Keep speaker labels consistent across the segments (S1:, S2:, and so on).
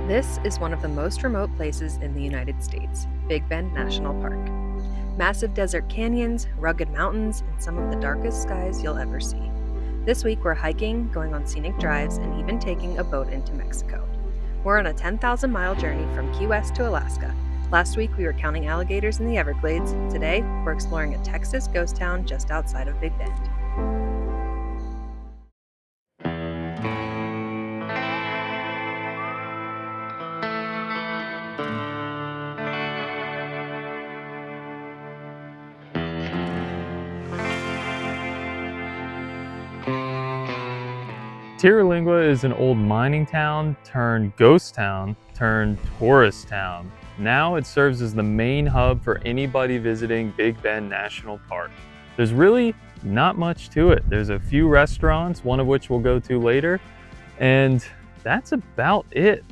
S1: This is one of the most remote places in the United States, Big Bend National Park. Massive desert canyons, rugged mountains, and some of the darkest skies you'll ever see. This week we're hiking, going on scenic drives, and even taking a boat into Mexico. We're on a 10,000-mile journey from Key West to Alaska. Last week we were counting alligators in the Everglades. Today we're exploring a Texas ghost town just outside of Big Bend.
S2: Terlingua is an old mining town turned ghost town turned tourist town. Now it serves as the main hub for anybody visiting Big Bend National Park. There's really not much to it. There's a few restaurants, one of which we'll go to later, and that's about it.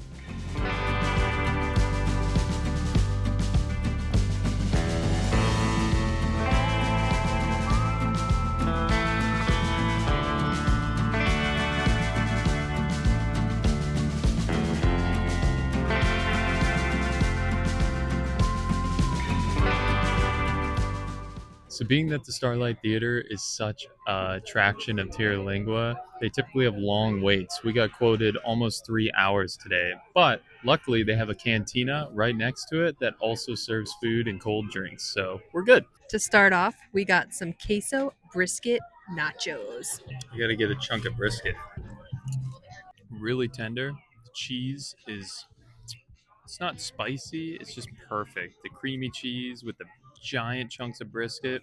S2: So being that the Starlight Theater is such a attraction of Terlingua, they typically have long waits. We got quoted almost 3 hours today, but luckily they have a cantina right next to it that also serves food and cold drinks, so we're good.
S1: To start off, we got some queso brisket nachos.
S2: You gotta get a chunk of brisket. Really tender. The cheese it's not spicy, it's just perfect. The creamy cheese with the giant chunks of brisket.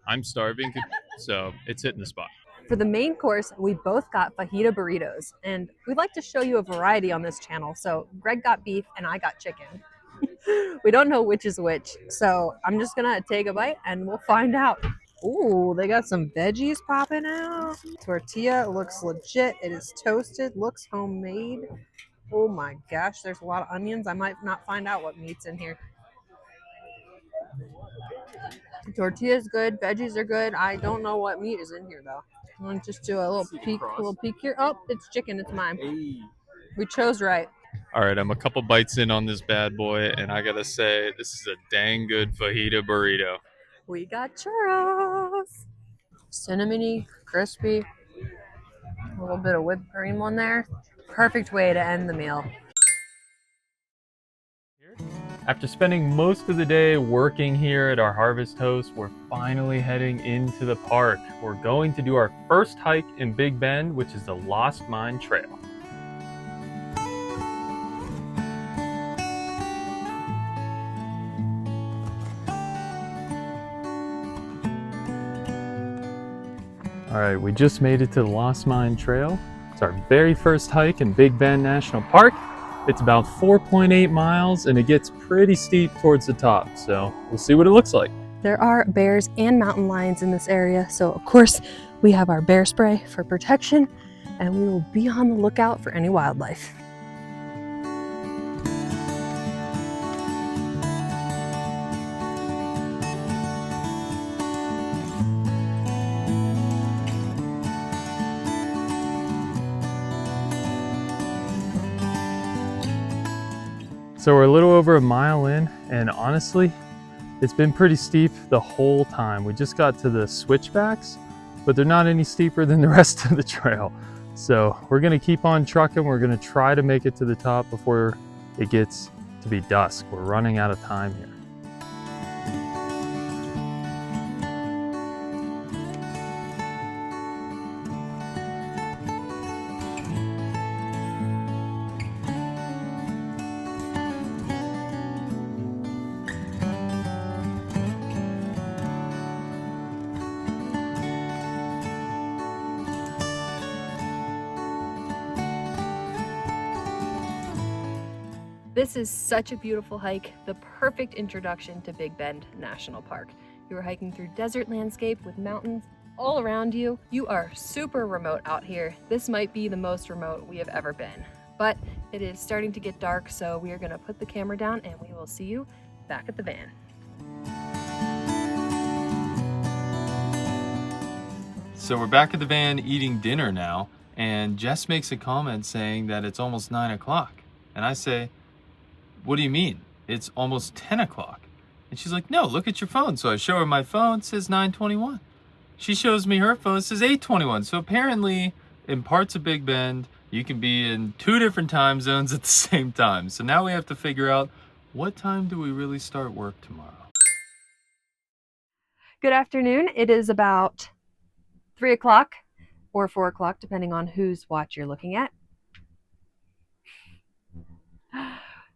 S2: I'm starving, so it's hitting the spot.
S1: For the main course, we both got fajita burritos, and we'd like to show you a variety on this channel. So Greg got beef and I got chicken. We don't know which is which, so I'm just gonna take a bite and we'll find out. Ooh, they got some veggies popping out. Tortilla looks legit. It is toasted, looks homemade. Oh my gosh, there's a lot of onions. I might not find out what meat's in here. Tortilla's good, veggies are good. I don't know what meat is in here though. I'm gonna just do a little peek here. Oh, it's chicken, it's mine.
S2: Hey.
S1: We chose right.
S2: All right, I'm a couple bites in on this bad boy, and I gotta say, this is a dang good fajita burrito.
S1: We got churros. Cinnamony, crispy. A little bit of whipped cream on there. Perfect way to end the meal.
S2: After spending most of the day working here at our Harvest Host, we're finally heading into the park. We're going to do our first hike in Big Bend, which is the Lost Mine Trail. All right, we just made it to the Lost Mine Trail. It's our very first hike in Big Bend National Park. It's about 4.8 miles and it gets pretty steep towards the top, so we'll see what it looks like.
S1: There are bears and mountain lions in this area, so of course we have our bear spray for protection, and we will be on the lookout for any wildlife.
S2: So we're a little over a mile in, and honestly, it's been pretty steep the whole time. We just got to the switchbacks, but they're not any steeper than the rest of the trail. So we're gonna keep on trucking. We're gonna try to make it to the top before it gets to be dusk. We're running out of time here.
S1: This is such a beautiful hike, the perfect introduction to Big Bend National Park. You are hiking through desert landscape with mountains all around you. You are super remote out here. This might be the most remote we have ever been, but it is starting to get dark, so we are gonna put the camera down and we will see you back at the van.
S2: So we're back at the van eating dinner now, and Jess makes a comment saying that it's almost 9 o'clock. And I say, what do you mean? It's almost 10 o'clock. And she's like, no, look at your phone. So I show her my phone, it says 9:21. She shows me her phone, it says 8:21. So apparently in parts of Big Bend, you can be in 2 different time zones at the same time. So now we have to figure out, what time do we really start work tomorrow?
S1: Good afternoon. It is about 3 o'clock or 4 o'clock, depending on whose watch you're looking at.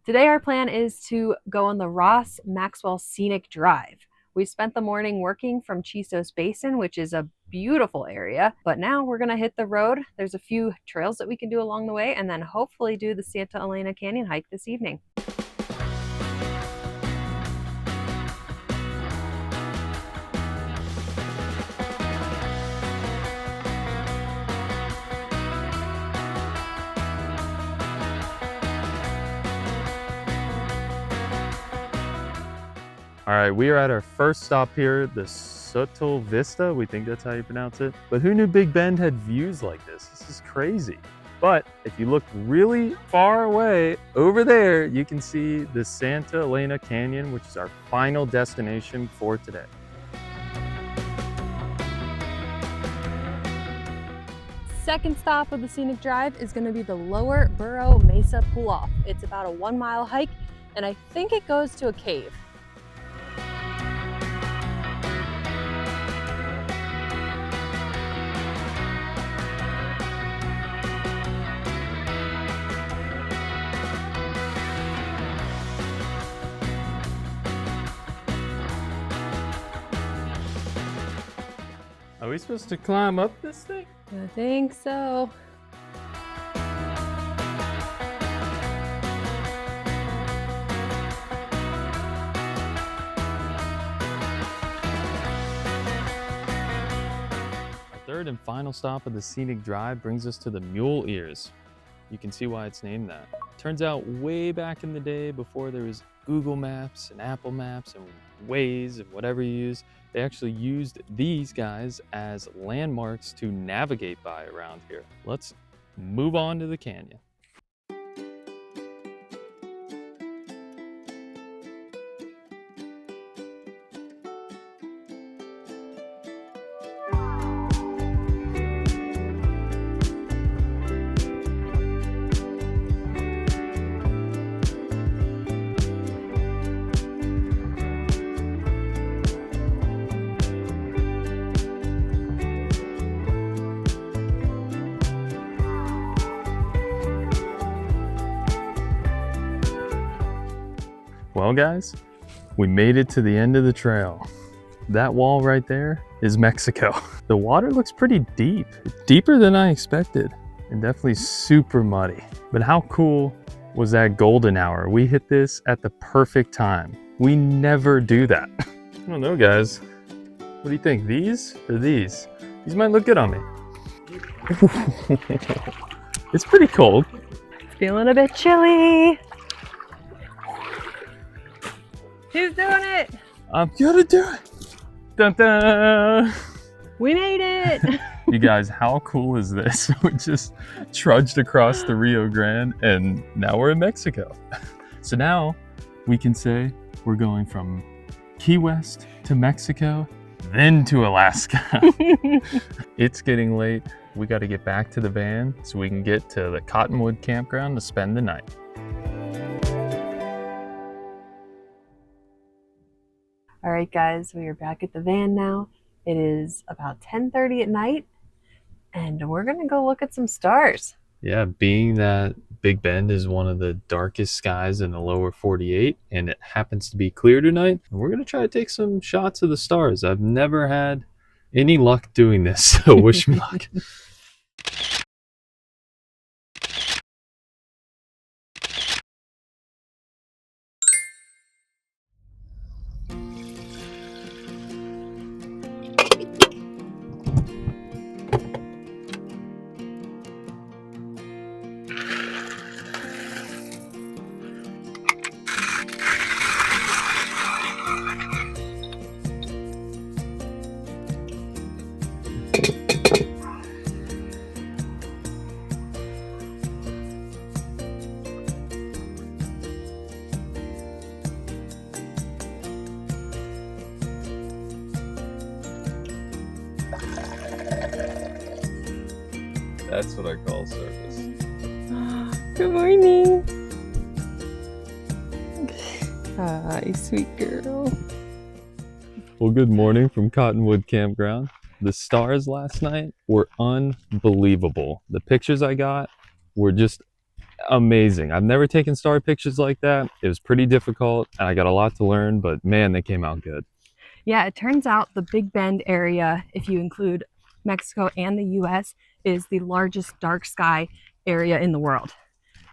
S1: Today our plan is to go on the Ross Maxwell Scenic Drive. We spent the morning working from Chisos Basin, which is a beautiful area, but now we're gonna hit the road. There's a few trails that we can do along the way, and then hopefully do the Santa Elena Canyon hike this evening.
S2: All right, we are at our first stop here, the Soto Vista. We think that's how you pronounce it. But who knew Big Bend had views like this? This is crazy. But if you look really far away over there, you can see the Santa Elena Canyon, which is our final destination for today.
S1: Second stop of the Scenic Drive is going to be the Lower Burro Mesa Pull-Off. It's about a 1-mile hike, and I think it goes to a cave.
S2: Are we supposed to climb up this thing?
S1: I think so.
S2: Our third and final stop of the Scenic Drive brings us to the Mule Ears. You can see why it's named that. Turns out way back in the day, before there was Google Maps and Apple Maps and Waze and whatever you use, they actually used these guys as landmarks to navigate by around here. Let's move on to the canyon. Well guys, we made it to the end of the trail. That wall right there is Mexico. The water looks pretty deep, deeper than I expected, and definitely super muddy. But how cool was that golden hour? We hit this at the perfect time. We never do that. I don't know guys, what do you think? These or these? These might look good on me. It's pretty cold.
S1: Feeling a bit chilly. Who's doing it?
S2: I'm gonna do it. Dun dun.
S1: We made it.
S2: You guys, how cool is this? We just trudged across the Rio Grande and now we're in Mexico. So now we can say we're going from Key West to Mexico, then to Alaska. It's getting late. We got to get back to the van so we can get to the Cottonwood campground to spend the night.
S1: All right, guys, we are back at the van now. It is about 10:30 at night, and we're gonna go look at some stars.
S2: Yeah, being that Big Bend is one of the darkest skies in the lower 48, and it happens to be clear tonight, we're gonna try to take some shots of the stars. I've never had any luck doing this, so wish me luck. That's what I call service.
S3: Good morning. Hi, sweet girl.
S2: Well, good morning from Cottonwood Campground. The stars last night were unbelievable. The pictures I got were just amazing. I've never taken star pictures like that. It was pretty difficult and I got a lot to learn, but man, they came out good.
S1: Yeah, it turns out the Big Bend area, if you include Mexico and the US, is the largest dark sky area in the world.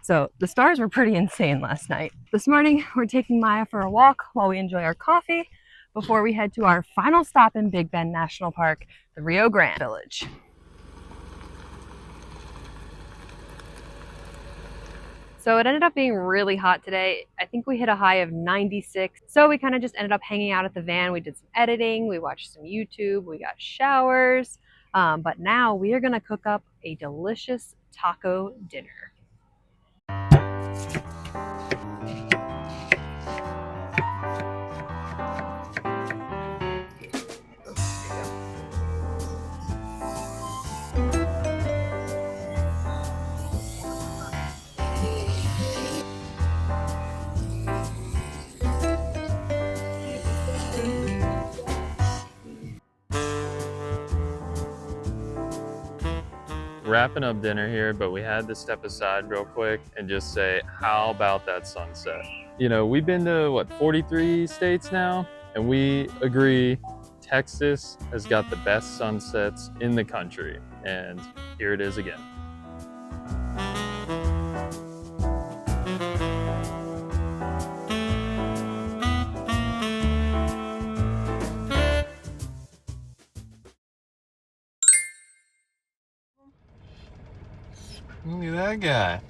S1: So the stars were pretty insane last night. This morning, we're taking Maya for a walk while we enjoy our coffee before we head to our final stop in Big Bend National Park, the Rio Grande Village. So it ended up being really hot today. I think we hit a high of 96. So we kind of just ended up hanging out at the van. We did some editing, we watched some YouTube, we got showers. But now we are gonna cook up a delicious taco dinner.
S2: Wrapping up dinner here, but we had to step aside real quick and just say, how about that sunset? You know, we've been to what, 43 states now, and we agree Texas has got the best sunsets in the country, and here it is again. Look at that guy.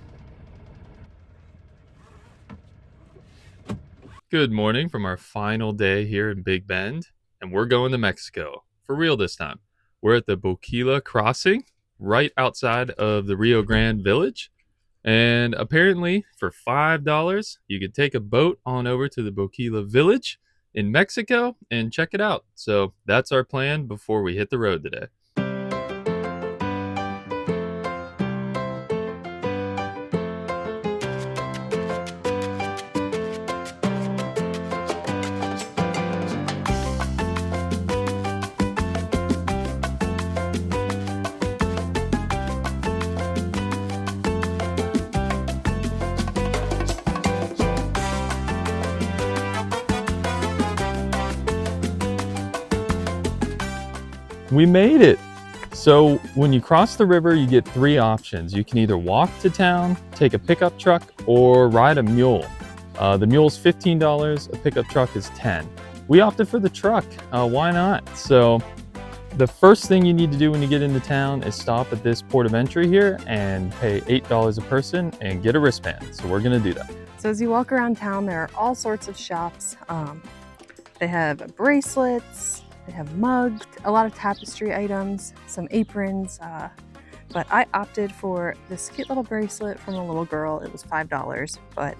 S2: Good morning from our final day here in Big Bend, and we're going to Mexico. For real this time. We're at the Boquillas crossing, right outside of the Rio Grande Village. And apparently, for $5, you could take a boat on over to the Boquillas Village in Mexico and check it out. So that's our plan before we hit the road today. We made it. So when you cross the river, you get three options. You can either walk to town, take a pickup truck, or ride a mule. The mule's $15, a pickup truck is $10. We opted for the truck, why not? So the first thing you need to do when you get into town is stop at this port of entry here and pay $8 a person and get a wristband. So we're gonna do that.
S1: So as you walk around town, there are all sorts of shops. They have bracelets, they have mugs, a lot of tapestry items, some aprons, but I opted for this cute little bracelet from a little girl. It was $5, but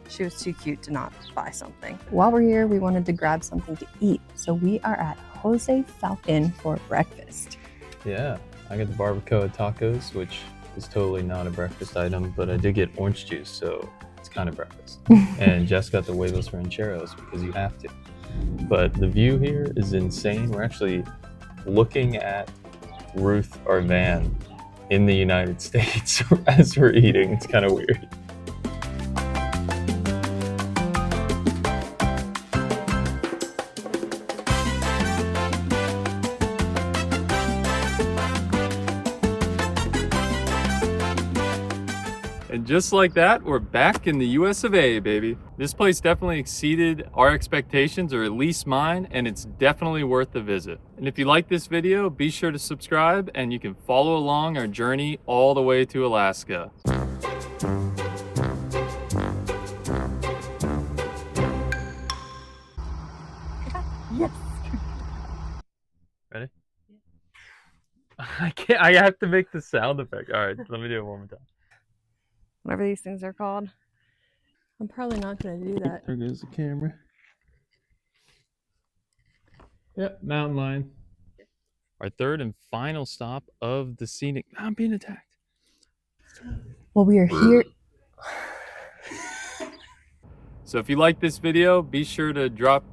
S1: she was too cute to not buy something. While we're here, we wanted to grab something to eat, so we are at Jose Falcon for breakfast.
S2: Yeah, I got the barbacoa tacos, which is totally not a breakfast item, but I did get orange juice, so it's kind of breakfast. And Jess got the huevos rancheros because you have to. But the view here is insane. We're actually looking at Ruth, our van, in the United States as we're eating. It's kind of weird. And just like that, we're back in the US of A, baby. This place definitely exceeded our expectations, or at least mine, and it's definitely worth the visit. And if you like this video, be sure to subscribe and you can follow along our journey all the way to Alaska.
S1: Yes.
S2: Ready? I can't, I have to make the sound effect. All right, let me do it one more time.
S1: Whatever these things are called. I'm probably not going to do that.
S2: There goes the camera. Yep, mountain lion. Our third and final stop of the scenic. I'm being attacked.
S3: Well, we are here.
S2: So if you like this video, be sure to drop